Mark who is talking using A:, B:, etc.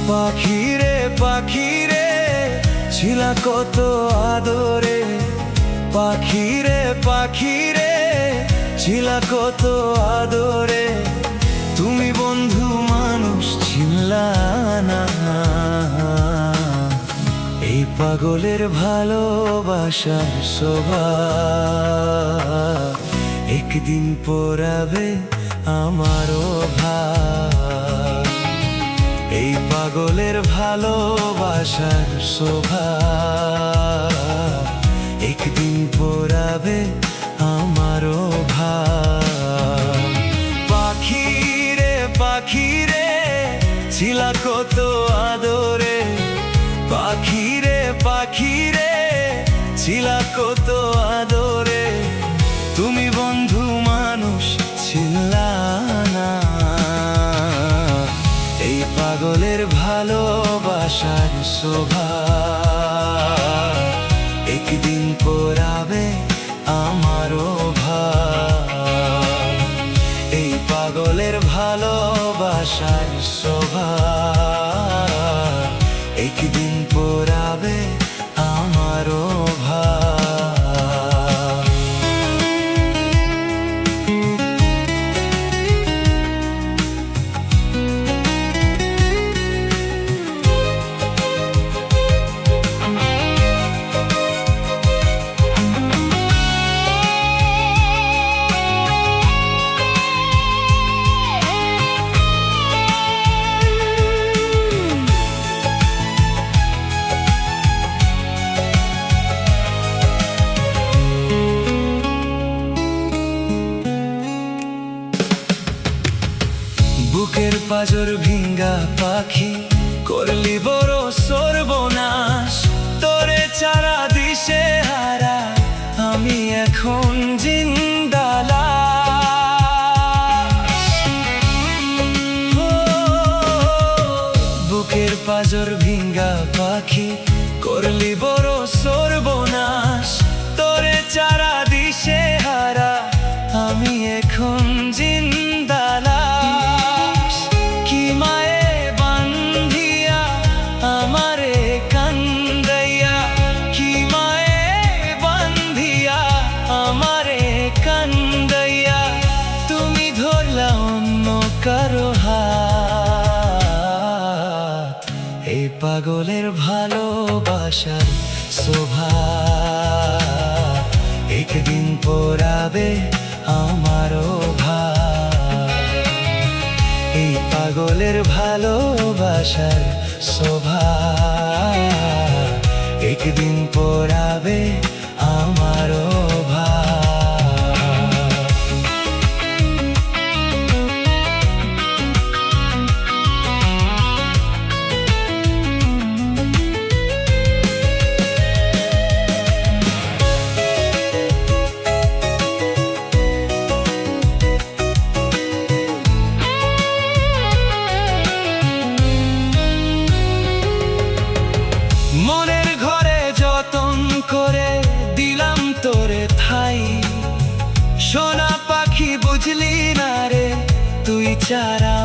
A: পাখিরে পাখিরে ছিলা কত আদরে, পাখিরে পাখিরে ছিলা কত আদরে, তুমি বন্ধু মানুষ ছিলা না। এই পাগলের ভালোবাসার শোভা একদিন পোড়াবে আমারও ভার। এই পাগলের ভালোবাসার শোভা একদিন পোড়াবে আমারও ভার। পাখিরে পাখিরে ছিলা কত আদরে, পাখিরে পাখিরে ছিলা কত আদরে, তুমি বন্ধু মানুষ ছিলা না। এই পাগলের ভালোবাসার শোভা একদিন পোড়াবে আমারও ভার। এই পাগলের ভালোবাসার শোভা একদিন পোড়াবে আমারও ভার। বুকের পাজর ভিঙ্গা পাখি করলি বড় সর্বনাশ, তোরে চারা দিশে হারা আমি এখন জিন্দালাশ। বুকের পাজর ভিঙ্গা পাখি করলি বড় সর্বনাশ, তোরে চারা দিশে হারা আমি এখন জিন্দালাশ। কি মায়ে বান্ধিয়া আমারে কান্দাইয়া, কি মায়ে বান্ধিয়া আমারে কান্দাইয়া, তুমি ধরলা অন্য কারো হাত। এই পাগলের ভালোবাসার শোভা একদিন পোড়াবে আমারও ভার। এই পাগলের ভালোবাসার শোভা একদিন পোড়াবে আমারও ভার। মনের ঘরে যতন করে দিলাম তোরে ঠাই, সোনা পাখি বুঝলি না রে তুই চারা